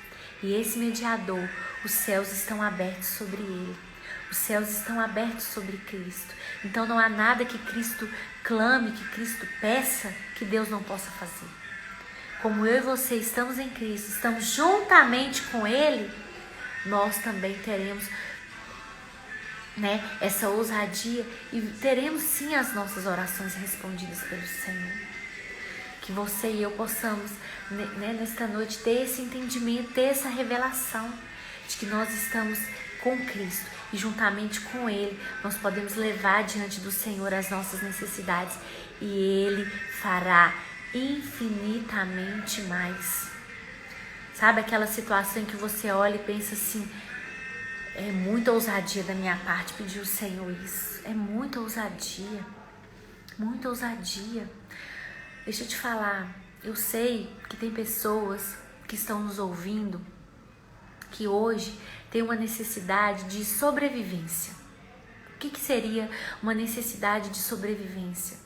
E esse mediador, os céus estão abertos sobre ele. Os céus estão abertos sobre Cristo. Então não há nada que Cristo clame, que Cristo peça, que Deus não possa fazer. Como eu e você estamos em Cristo, estamos juntamente com Ele, nós também teremos essa ousadia e teremos sim as nossas orações respondidas pelo Senhor. Que você e eu possamos, nesta noite, ter esse entendimento, ter essa revelação de que nós estamos com Cristo e juntamente com Ele nós podemos levar diante do Senhor as nossas necessidades e Ele fará infinitamente mais. Sabe aquela situação em que você olha e pensa assim: é muita ousadia da minha parte pedir ao Senhor isso, é muita ousadia, muita ousadia. Deixa eu te falar, eu sei que tem pessoas que estão nos ouvindo que hoje tem uma necessidade de sobrevivência. O que seria uma necessidade de sobrevivência?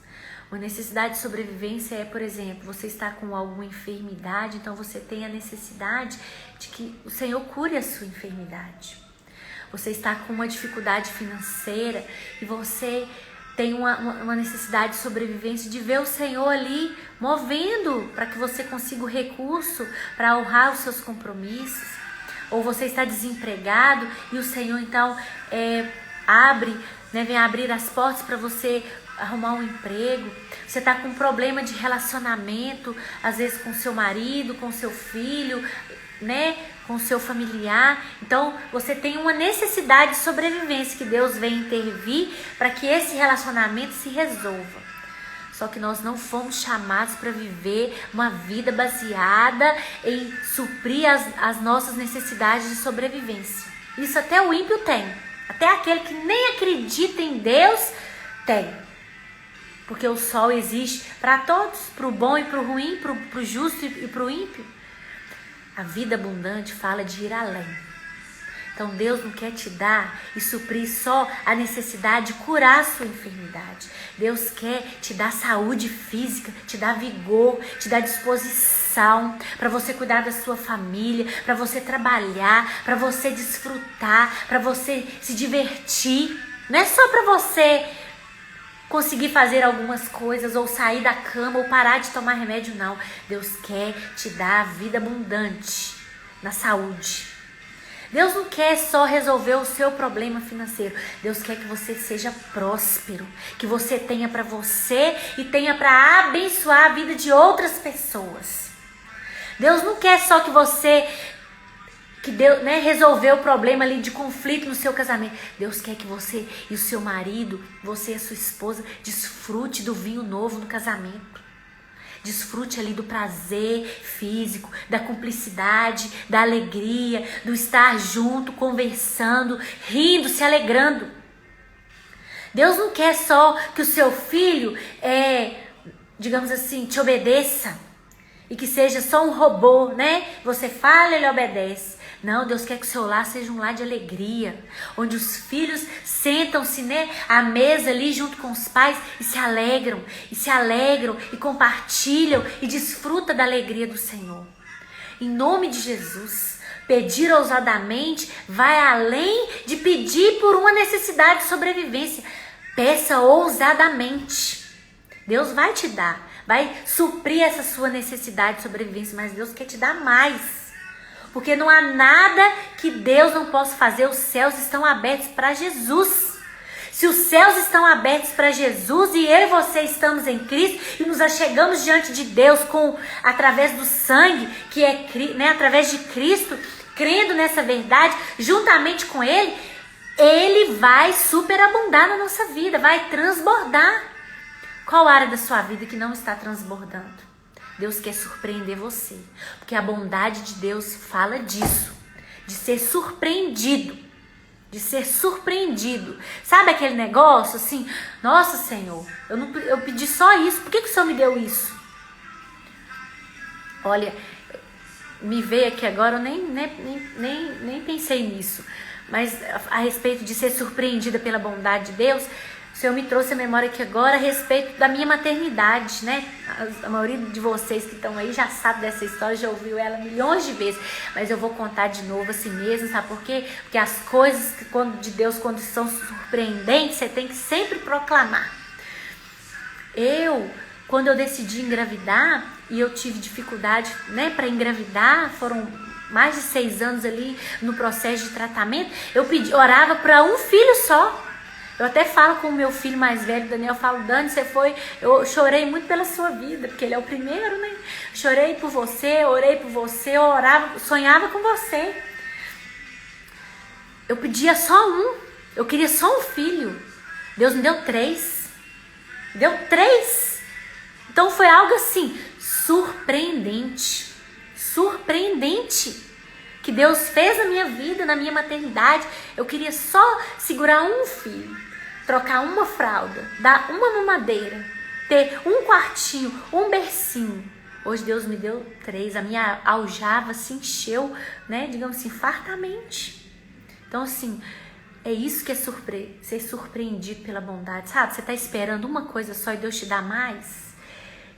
Uma necessidade de sobrevivência é, por exemplo, você está com alguma enfermidade, então você tem a necessidade de que o Senhor cure a sua enfermidade. Você está com uma dificuldade financeira e você tem uma necessidade de sobrevivência, de ver o Senhor ali movendo para que você consiga o recurso para honrar os seus compromissos. Ou você está desempregado e o Senhor então vem abrir as portas para você arrumar um emprego. Você está com um problema de relacionamento, às vezes com seu marido, com seu filho, com seu familiar. Então você tem uma necessidade de sobrevivência, que Deus vem intervir para que esse relacionamento se resolva. Só que nós não fomos chamados para viver uma vida baseada em suprir as nossas necessidades de sobrevivência. Isso até o ímpio tem. Até aquele que nem acredita em Deus tem. Porque o sol existe para todos, para o bom e para o ruim, para o justo e para o ímpio. A vida abundante fala de ir além. Então Deus não quer te dar e suprir só a necessidade de curar a sua enfermidade. Deus quer te dar saúde física, te dar vigor, te dar disposição para você cuidar da sua família, para você trabalhar, para você desfrutar, para você se divertir. Não é só para você conseguir fazer algumas coisas ou sair da cama ou parar de tomar remédio, não. Deus quer te dar a vida abundante na saúde. Deus não quer só resolver o seu problema financeiro. Deus quer que você seja próspero, que você tenha para você e tenha para abençoar a vida de outras pessoas. Deus não quer só que você que Deus, né, resolveu o problema ali de conflito no seu casamento. Deus quer que você e o seu marido, você e a sua esposa, desfrute do vinho novo no casamento. Desfrute ali do prazer físico, da cumplicidade, da alegria, do estar junto, conversando, rindo, se alegrando. Deus não quer só que o seu filho, digamos assim, te obedeça e que seja só um robô, né? Você fala, ele obedece. Não, Deus quer que o seu lar seja um lar de alegria, onde os filhos sentam-se, né, à mesa ali junto com os pais e se alegram e compartilham e desfrutam da alegria do Senhor. Em nome de Jesus, pedir ousadamente vai além de pedir por uma necessidade de sobrevivência. Peça ousadamente. Deus vai te dar, vai suprir essa sua necessidade de sobrevivência, mas Deus quer te dar mais. Porque não há nada que Deus não possa fazer. Os céus estão abertos para Jesus. Se os céus estão abertos para Jesus e eu e você estamos em Cristo e nos achegamos diante de Deus através do sangue, que é, né, através de Cristo, crendo nessa verdade, juntamente com Ele, Ele vai superabundar na nossa vida, vai transbordar. Qual área da sua vida que não está transbordando? Deus quer surpreender você, porque a bondade de Deus fala disso, de ser surpreendido, Sabe aquele negócio assim, nossa Senhor, eu pedi só isso, por que o Senhor me deu isso? Olha, me veio aqui agora, eu nem pensei nisso, mas a respeito de ser surpreendida pela bondade de Deus, o Senhor me trouxe a memória aqui agora a respeito da minha maternidade, né? A maioria de vocês que estão aí já sabe dessa história, já ouviu ela milhões de vezes. Mas eu vou contar de novo assim mesmo, sabe por quê? Porque as coisas de Deus, quando são surpreendentes, você tem que sempre proclamar. Quando eu decidi engravidar, e eu tive dificuldade, né, para engravidar, foram mais de 6 anos ali no processo de tratamento, eu orava para um filho só. Eu até falo com o meu filho mais velho, Daniel, eu falo, Dani, eu chorei muito pela sua vida, porque ele é o primeiro, né? Chorei por você, orei por você, eu orava, sonhava com você. Eu pedia só eu queria só um filho. Deus me deu 3. Deu 3. Então foi algo assim, surpreendente, que Deus fez na minha vida, na minha maternidade. Eu queria só segurar um filho, trocar uma fralda, dar uma mamadeira, ter um quartinho, um bercinho. Hoje Deus me deu 3, a minha aljava se encheu, né, digamos assim, fartamente. Então assim, é isso que é ser surpreendido pela bondade, sabe? Você está esperando uma coisa só e Deus te dá mais.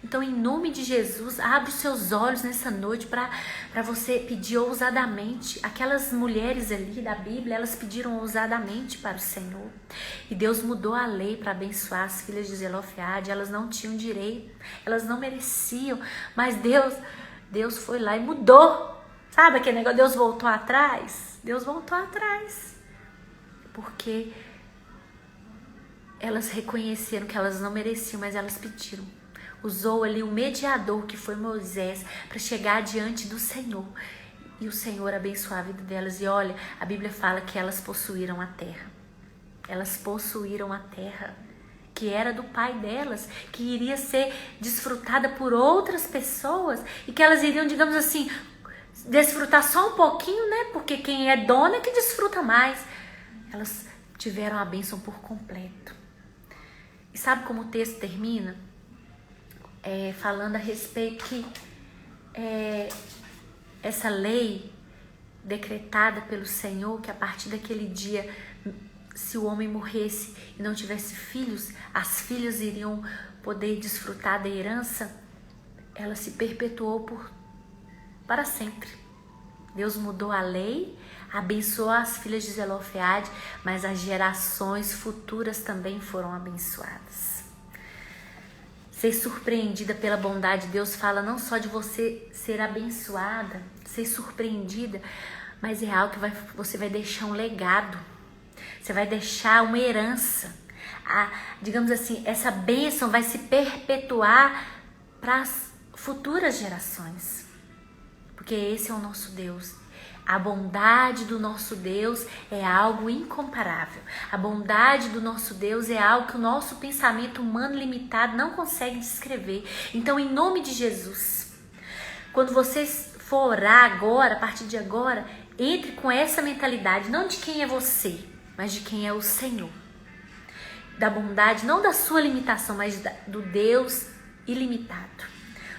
Então, em nome de Jesus, abre os seus olhos nessa noite para você pedir ousadamente. Aquelas mulheres ali da Bíblia, elas pediram ousadamente para o Senhor. E Deus mudou a lei para abençoar as filhas de Zelofeade. Elas não tinham direito, elas não mereciam. Mas Deus foi lá e mudou. Sabe aquele negócio? Deus voltou atrás. Deus voltou atrás. Porque elas reconheceram que elas não mereciam, mas elas pediram. Usou ali o mediador, que foi Moisés, para chegar diante do Senhor. E o Senhor abençoou a vida delas. E olha, a Bíblia fala que elas possuíram a terra. Elas possuíram a terra, que era do pai delas, que iria ser desfrutada por outras pessoas. E que elas iriam, digamos assim, desfrutar só um pouquinho, né? Porque quem é dona é que desfruta mais. Elas tiveram a bênção por completo. E sabe como o texto termina? Falando a respeito que essa lei decretada pelo Senhor, que a partir daquele dia, se o homem morresse e não tivesse filhos, as filhas iriam poder desfrutar da herança, ela se perpetuou para sempre. Deus mudou a lei, abençoou as filhas de Zelofeade, mas as gerações futuras também foram abençoadas. Ser surpreendida pela bondade de Deus fala não só de você ser abençoada, ser surpreendida, mas é algo que você vai deixar um legado. Você vai deixar uma herança. Digamos assim, essa bênção vai se perpetuar para as futuras gerações. Porque esse é o nosso Deus. A bondade do nosso Deus é algo incomparável. A bondade do nosso Deus é algo que o nosso pensamento humano limitado não consegue descrever. Então, em nome de Jesus, quando você for orar agora, a partir de agora, entre com essa mentalidade, não de quem é você, mas de quem é o Senhor. Da bondade, não da sua limitação, mas do Deus ilimitado.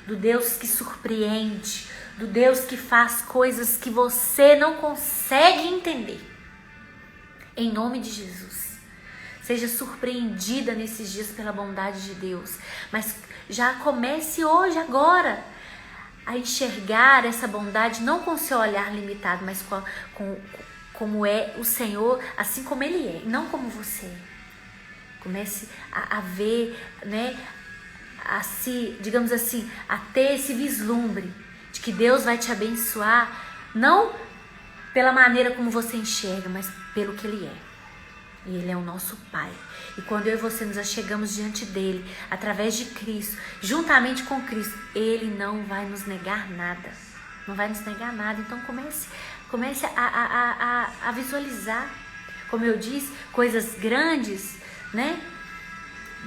Do Deus que surpreende, do Deus que faz coisas que você não consegue entender. Em nome de Jesus. Seja surpreendida nesses dias pela bondade de Deus. Mas já comece hoje, agora, a enxergar essa bondade não com seu olhar limitado, mas como é o Senhor, assim como Ele é, e não como você é. Comece a ver, né, a se, digamos assim, a ter esse vislumbre de que Deus vai te abençoar, não pela maneira como você enxerga, mas pelo que Ele é. E Ele é o nosso Pai. E quando eu e você nos achegamos diante dEle, através de Cristo, juntamente com Cristo, Ele não vai nos negar nada. Não vai nos negar nada. Então comece a visualizar, como eu disse, coisas grandes, né?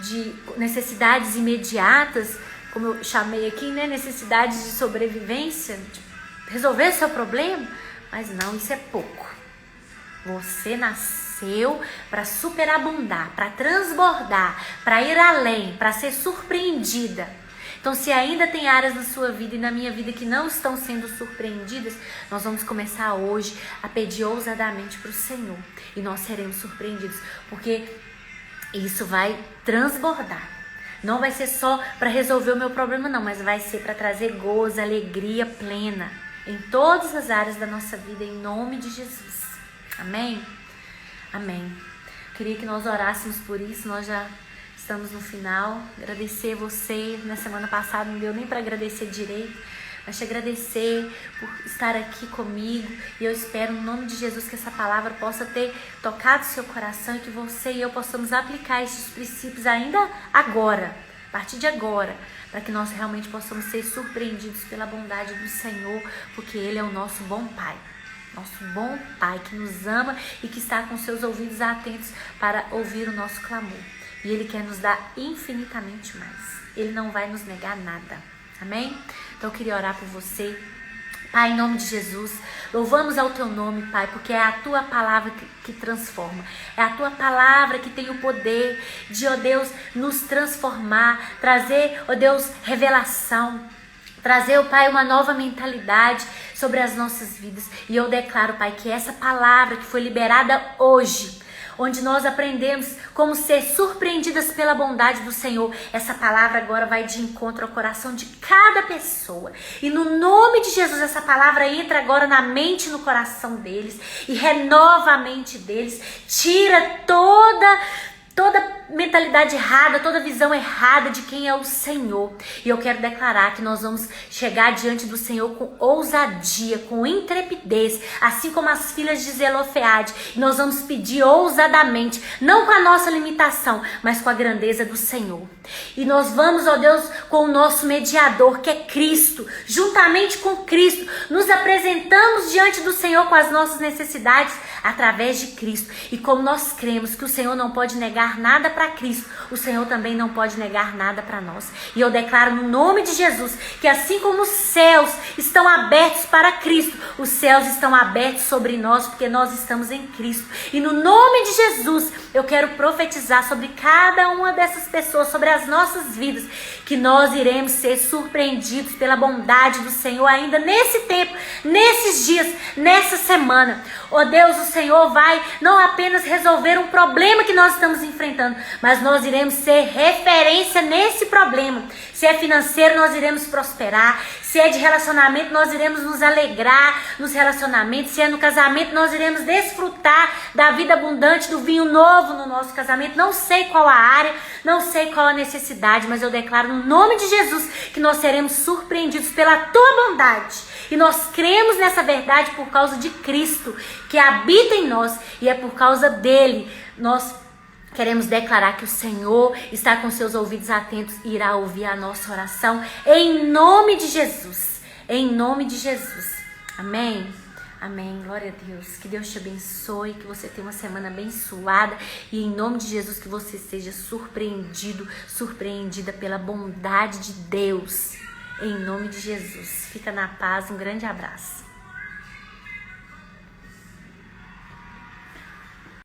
De necessidades imediatas, como eu chamei aqui, né? Necessidades de sobrevivência, de resolver seu problema. Mas não, isso é pouco. Você nasceu para superabundar, para transbordar, para ir além, para ser surpreendida. Então, se ainda tem áreas na sua vida e na minha vida que não estão sendo surpreendidas, nós vamos começar hoje a pedir ousadamente para o Senhor. E nós seremos surpreendidos, porque isso vai transbordar. Não vai ser só para resolver o meu problema, não, mas vai ser para trazer gozo, alegria plena em todas as áreas da nossa vida, em nome de Jesus. Amém? Amém. Queria que nós orássemos por isso, nós já estamos no final. Agradecer você, na semana passada não deu nem para agradecer direito, mas te agradecer por estar aqui comigo, e eu espero no nome de Jesus que essa palavra possa ter tocado seu coração e que você e eu possamos aplicar esses princípios ainda agora, a partir de agora, para que nós realmente possamos ser surpreendidos pela bondade do Senhor, porque Ele é o nosso bom Pai. Nosso bom Pai que nos ama e que está com seus ouvidos atentos para ouvir o nosso clamor. E Ele quer nos dar infinitamente mais. Ele não vai nos negar nada. Amém? Então eu queria orar por você. Pai, em nome de Jesus, louvamos ao Teu nome, Pai, porque é a Tua palavra que transforma. É a Tua palavra que tem o poder de, ó Deus, nos transformar, trazer, ó Deus, revelação. Trazer, ó Pai, uma nova mentalidade sobre as nossas vidas. E eu declaro, Pai, que essa palavra que foi liberada hoje, onde nós aprendemos como ser surpreendidas pela bondade do Senhor, essa palavra agora vai de encontro ao coração de cada pessoa. E no nome de Jesus, essa palavra entra agora na mente e no coração deles e renova a mente deles, tira toda mentalidade errada, toda visão errada de quem é o Senhor. E eu quero declarar que nós vamos chegar diante do Senhor com ousadia, com intrepidez, assim como as filhas de Zelofeade. E nós vamos pedir ousadamente, não com a nossa limitação, mas com a grandeza do Senhor. E nós vamos, ó Deus, com o nosso mediador, que é Cristo. Juntamente com Cristo, nos apresentamos diante do Senhor com as nossas necessidades através de Cristo. E como nós cremos que o Senhor não pode negar nada para Cristo, o Senhor também não pode negar nada para nós. E eu declaro no nome de Jesus que assim como os céus estão abertos para Cristo, os céus estão abertos sobre nós, porque nós estamos em Cristo. E no nome de Jesus eu quero profetizar sobre cada uma dessas pessoas, sobre as nossas vidas, que nós iremos ser surpreendidos pela bondade do Senhor ainda nesse tempo, nesses dias, nessa semana. Ó Deus, o Senhor vai não apenas resolver um problema que nós estamos enfrentando, mas nós iremos ser referência nesse problema. Se é financeiro, nós iremos prosperar. Se é de relacionamento, nós iremos nos alegrar nos relacionamentos. Se é no casamento, nós iremos desfrutar da vida abundante, do vinho novo no nosso casamento. Não sei qual a área, não sei qual a necessidade, mas eu declaro no nome de Jesus que nós seremos surpreendidos pela Tua bondade. E nós cremos nessa verdade por causa de Cristo, que habita em nós, e é por causa dele nós queremos declarar que o Senhor está com seus ouvidos atentos e irá ouvir a nossa oração em nome de Jesus. Em nome de Jesus. Amém? Amém, glória a Deus. Que Deus te abençoe, que você tenha uma semana abençoada e em nome de Jesus que você seja surpreendido, surpreendida pela bondade de Deus. Em nome de Jesus. Fica na paz, um grande abraço.